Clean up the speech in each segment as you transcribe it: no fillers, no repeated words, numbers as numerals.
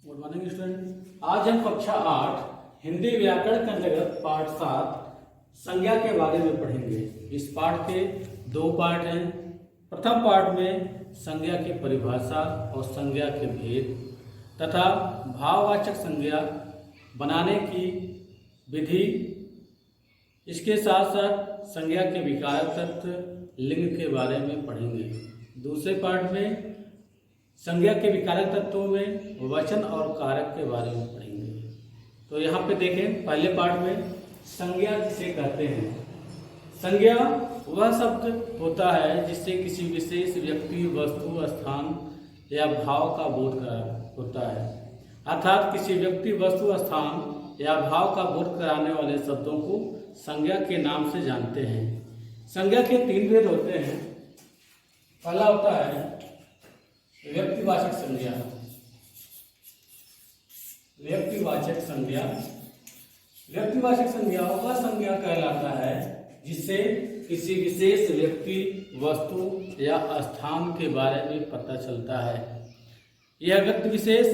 Good morning student. आज हम कक्षा 8 हिंदी व्याकरण के अंतर्गत पाठ 7 संज्ञा के बारे में पढ़ेंगे। इस पाठ के दो पार्ट हैं। प्रथम पार्ट में संज्ञा की परिभाषा और संज्ञा के भेद तथा भाववाचक संज्ञा बनाने की विधि, इसके साथ साथ संज्ञा के विकारक तत्व लिंग के बारे में पढ़ेंगे। दूसरे पार्ट में संज्ञा के विकारक तत्वों में वचन और कारक के बारे में पढ़ेंगे। तो यहाँ पे देखें, पहले पार्ट में संज्ञा किसे कहते हैं। संज्ञा वह शब्द होता है जिससे किसी विशेष व्यक्ति, वस्तु, स्थान या भाव का बोध होता है। अर्थात किसी व्यक्ति, वस्तु, स्थान या भाव का बोध कराने वाले शब्दों को संज्ञा के नाम से जानते हैं। संज्ञा के तीन भेद होते हैं। पहला होता है व्यक्तिवाचक संज्ञा। व्यक्तिवाचक संज्ञा व्यक्तिवाचक संज्ञा वह संज्ञा कहलाता है जिससे किसी विशेष व्यक्ति, वस्तु या स्थान के बारे में पता चलता है। यह व्यक्ति विशेष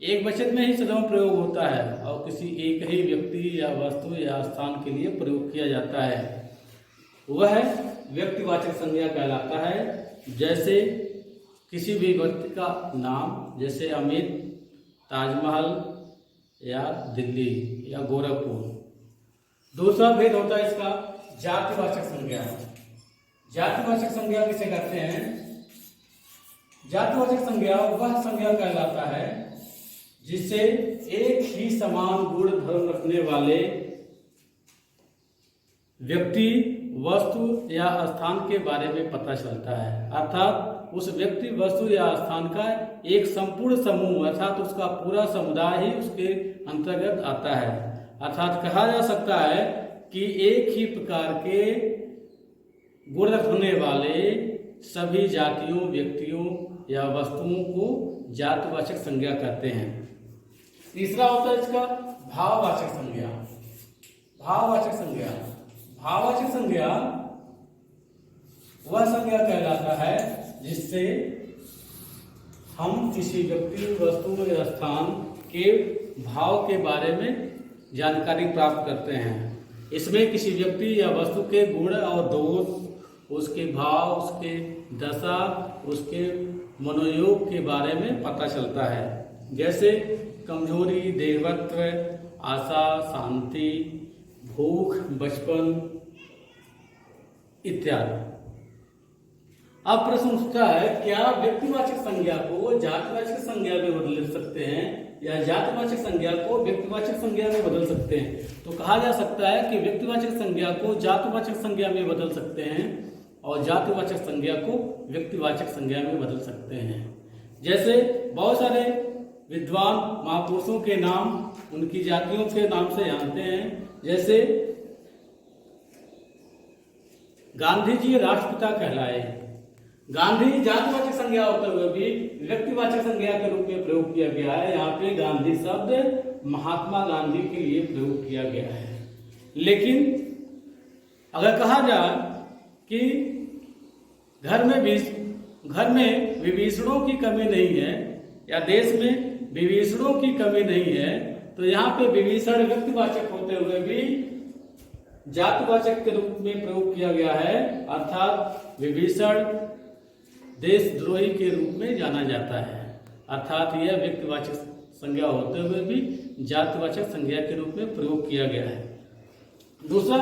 एक वचन में ही सदैव प्रयोग होता है और किसी एक ही व्यक्ति या वस्तु या स्थान के लिए प्रयोग किया जाता है। वह व्यक्तिवाचक संज्ञा कहलाता है। जैसे किसी भी व्यक्ति का नाम, जैसे अमित, ताजमहल या दिल्ली या गोरखपुर। दूसरा भेद होता है इसका जातिवाचक संज्ञा। जातिवाचक संज्ञा किसे कहते हैं? जातिवाचक संज्ञा वह संज्ञा कहलाता है जिससे एक ही समान गुण धर्म रखने वाले व्यक्ति, वस्तु या स्थान के बारे में पता चलता है। अर्थात उस व्यक्ति, वस्तु या स्थान का एक संपूर्ण समूह, अर्थात उसका पूरा समुदाय ही उसके अंतर्गत आता है। अर्थात कहा जा सकता है कि एक ही प्रकार के गुण रखने वाले सभी जातियों, व्यक्तियों या वस्तुओं को जातिवाचक संज्ञा कहते हैं। तीसरा होता है इसका भाववाचक संज्ञा। भाववाचक संज्ञा भाववाचक संज्ञा वह संज्ञा कहलाता है जिससे हम किसी व्यक्ति, वस्तु या स्थान के भाव के बारे में जानकारी प्राप्त करते हैं। इसमें किसी व्यक्ति या वस्तु के गुण और दोष, उसके भाव, उसके दशा, उसके मनोयोग के बारे में पता चलता है। जैसे कमजोरी, देवत्व, आशा, शांति, भूख, बचपन इत्यादि। अब प्रश्न उठता है, क्या व्यक्तिवाचक संज्ञा को जातिवाचक संज्ञा में बदल सकते हैं या जातिवाचक संज्ञा को व्यक्तिवाचक संज्ञा में बदल सकते हैं? तो कहा जा सकता है कि व्यक्तिवाचक संज्ञा को जातिवाचक संज्ञा में बदल सकते हैं और जातिवाचक संज्ञा को व्यक्तिवाचक संज्ञा में बदल सकते हैं। जैसे बहुत सारे विद्वान महापुरुषों के नाम उनकी जातियों के नाम से जानते हैं। जैसे गांधी जी राष्ट्रपिता कहलाए। गांधी जातिवाचक संज्ञा होते हुए भी व्यक्तिवाचक संज्ञा के रूप में प्रयोग किया गया है। यहाँ पे गांधी शब्द महात्मा गांधी के लिए प्रयोग किया गया है। लेकिन अगर कहा जाए कि घर में विभीषणों की कमी नहीं है या देश में विभीषणों की कमी नहीं है, तो यहाँ पे विभीषण व्यक्तिवाचक होते हुए भी जातिवाचक के रूप में प्रयोग किया गया है। अर्थात विभीषण देशद्रोही के रूप में जाना जाता है। अर्थात यह व्यक्तिवाचक संज्ञा होते हुए भी जातिवाचक संज्ञा के रूप में प्रयोग किया गया है। दूसरा,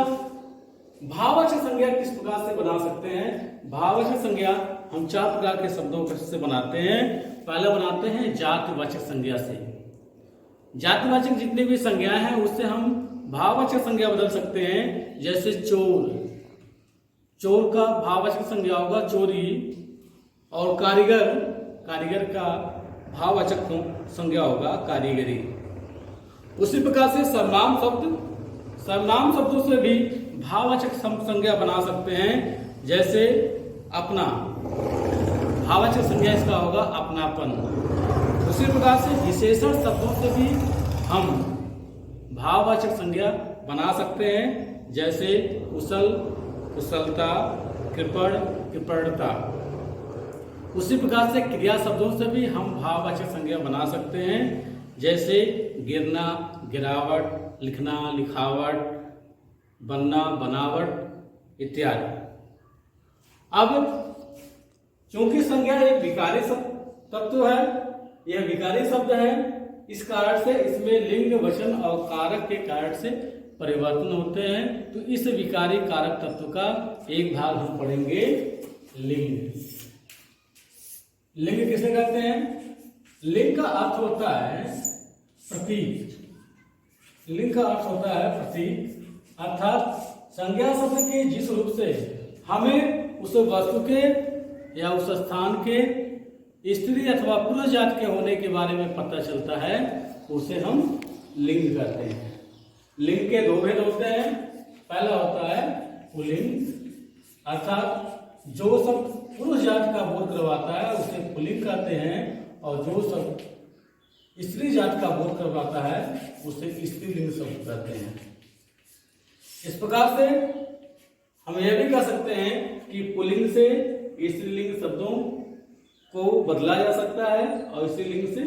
भाववाचक संज्ञा किस प्रकार से बना सकते हैं? भाववाचक संज्ञा हम 4 प्रकार के शब्दों से बनाते हैं। पहले बनाते हैं जातिवाचक संज्ञा से। जातिवाचक जितनी भी संज्ञाएं हैं उससे हम भाववाचक संज्ञा बदल सकते हैं। जैसे चोर, चोर का भाववाचक संज्ञा होगा चोरी, और कारीगर का भाववाचक संज्ञा होगा कारीगरी। उसी प्रकार से सर्वनाम शब्दों से भी भाववाचक संज्ञा बना सकते हैं। जैसे अपना, भाववाचक संज्ञा इसका होगा अपनापन। उसी प्रकार से विशेषण शब्दों से भी हम भाववाचक संज्ञा बना सकते हैं। जैसे कुशल, कुशलता, कृपण, कृपणता। उसी प्रकार से क्रिया शब्दों से भी हम भाववाचक संज्ञा बना सकते हैं, जैसे गिरना, गिरावट, लिखना, लिखावट, बनना, बनावट इत्यादि। अब चूंकि संज्ञा एक विकारी तत्व है, यह विकारी शब्द है, इस कारण से इसमें लिंग, वचन और कारक के कारण से परिवर्तन होते हैं। तो इस विकारी कारक तत्व का एक भाग हम पढ़ेंगे लिंग। लिंग किसे कहते हैं? लिंग का अर्थ होता है प्रतीक। लिंग का अर्थ होता है प्रतीक, अर्थात संज्ञा शब्द के जिस रूप से हमें उस वस्तु के या उस स्थान के स्त्री अथवा पुरुष जात के होने के बारे में पता चलता है, उसे हम लिंग कहते हैं। लिंग के दो भेद होते हैं। पहला होता है पुल्लिंग, अर्थात जो सब पुरुष जात का बोध करवाता है उसे पुल्लिंग कहते हैं, और जो सब स्त्री जात का बोध करवाता है उसे स्त्रीलिंग शब्द कहते हैं। इस प्रकार से हम यह भी कह सकते हैं कि पुल्लिंग से स्त्रीलिंग शब्दों को बदला जा सकता है और स्त्रीलिंग से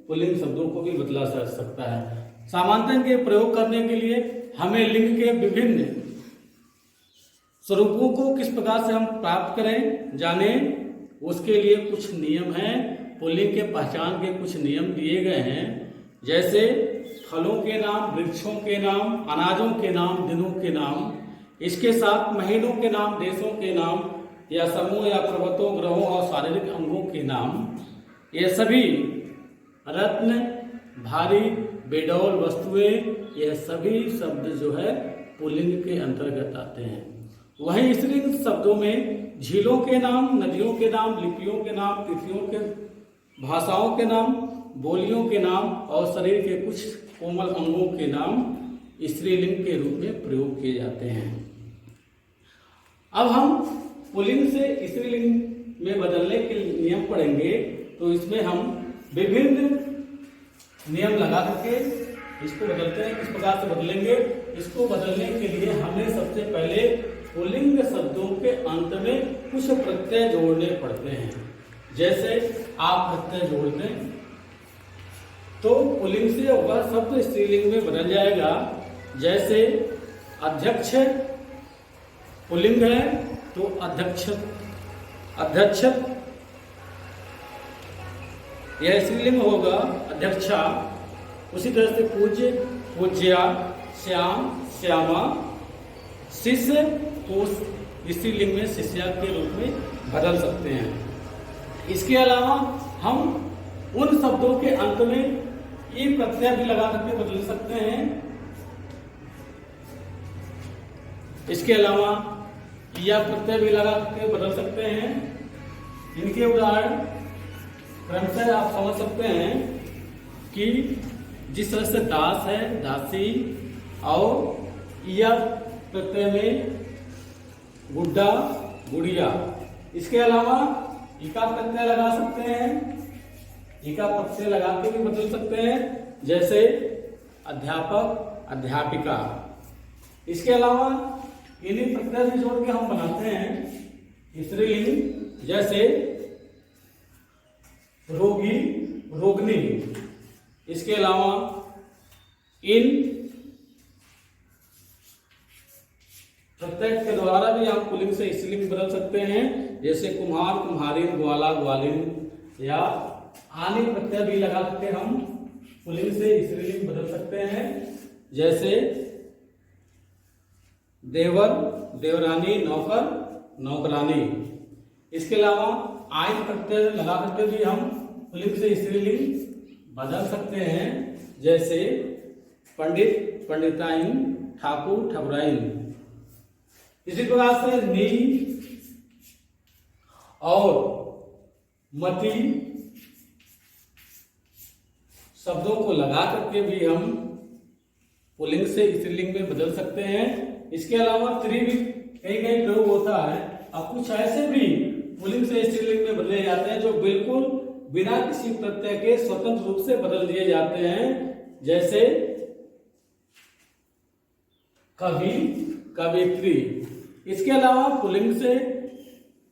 पुल्लिंग शब्दों को भी बदला जा सकता है। सामान्यतः के प्रयोग करने के लिए हमें लिंग के विभिन्न स्वरूपों को किस प्रकार से हम प्राप्त करें, जाने, उसके लिए कुछ नियम हैं। पुल्लिंग के पहचान के कुछ नियम दिए गए हैं, जैसे फलों के नाम, वृक्षों के नाम, अनाजों के नाम, दिनों के नाम, इसके साथ महीनों के नाम, देशों के नाम, या समूह या पर्वतों, ग्रहों और शारीरिक अंगों के नाम। ये सभी रत्न, भारी, बेडौल वस्तुएं, यह सभी शब्द जो है पुल्लिंग के अंतर्गत आते हैं। वहीं स्त्रीलिंग शब्दों में झीलों के नाम, नदियों के नाम, लिपियों के नाम, तिथियों के, भाषाओं के नाम, बोलियों के नाम और शरीर के कुछ कोमल अंगों के नाम स्त्रीलिंग के रूप में प्रयोग किए जाते हैं। अब हम पुल्लिंग से स्त्रीलिंग में बदलने के नियम पढ़ेंगे, तो इसमें हम विभिन्न नियम लगा करके इसको बदलते हैं। किस प्रकार से बदलेंगे? इसको बदलने के लिए हमें सबसे पहले पुल्लिंग शब्दों के अंत में कुछ प्रत्यय जोड़ने पड़ते हैं। जैसे आप प्रत्यय जोड़ दें तो पुल्लिंग से वह शब्द स्त्रीलिंग में बदल जाएगा। जैसे अध्यक्ष पुल्लिंग है तो अध्यक्ष, अध्यक्ष यह स्त्रीलिंग होगा, अध्यक्षा। उसी तरह से पूज्य, पूज्या, श्याम, श्यामा, शिष्य को स्त्रीलिंग में शिष्या के रूप में बदल सकते हैं। इसके अलावा हम उन शब्दों के अंत में ई प्रत्यय भी लगा करके बदल सकते हैं। इसके अलावा या प्रत्यय भी लगा करके बदल सकते हैं। इनके उदाहरण क्रमशः आप समझ सकते हैं कि जिस तरह से दास है, दासी, और या प्रत्यय में गुड्डा, गुड़िया। इसके अलावा इका प्रत्यय लगा सकते हैं, इका प्रत्यय लगा के भी बदल सकते हैं, जैसे अध्यापक, अध्यापिका। इसके अलावा इन्हीं प्रत्यय भी जोड़ के हम बनाते हैं स्त्रीलिंग, जैसे रोगी, रोगनी। इसके अलावा इन प्रत्यय के द्वारा भी हम पुल्लिंग से स्त्रीलिंग बदल सकते हैं, जैसे कुम्हार, कुम्हारिन, ग्वाला, ग्वालिन, या आनी प्रत्यय भी लगा करके हम पुल्लिंग से स्त्रीलिंग बदल सकते हैं, जैसे देवर, देवरानी, नौकर, नौकरानी। इसके अलावा आयन प्रत्यय लगा करके भी हम पुल्लिंग से स्त्रीलिंग बदल सकते हैं, जैसे पंडित, पंडिताइन, ठाकुर, ठाकुराइन। इसी प्रकार से नी और मती शब्दों को लगा करके भी हम पुल्लिंग से स्त्रीलिंग में बदल सकते हैं। इसके अलावा त्रि भी कई कई प्रयोग होता है। अब कुछ ऐसे भी पुल्लिंग से स्त्रीलिंग में बदले जाते हैं जो बिल्कुल बिना किसी प्रत्यय के स्वतंत्र रूप से बदल दिए जाते हैं, जैसे कवि, कवित्री। इसके अलावा पुल्लिंग से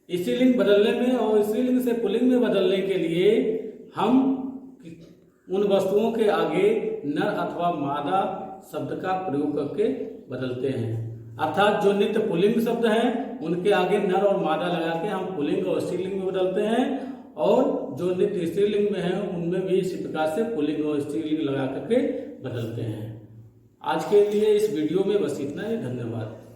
स्त्रीलिंग बदलने में और स्त्रीलिंग से पुल्लिंग में बदलने के लिए हम उन वस्तुओं के आगे नर अथवा मादा शब्द का प्रयोग करके बदलते हैं। अर्थात जो नित्य पुल्लिंग शब्द हैं उनके आगे नर और मादा लगा के हम पुल्लिंग और स्त्रीलिंग में बदलते हैं, और जो नित्य स्त्रीलिंग में है उनमें भी इसी प्रकार से पुल्लिंग और स्त्रीलिंग लगा करके बदलते हैं। आज के लिए इस वीडियो में बस इतना ही। धन्यवाद।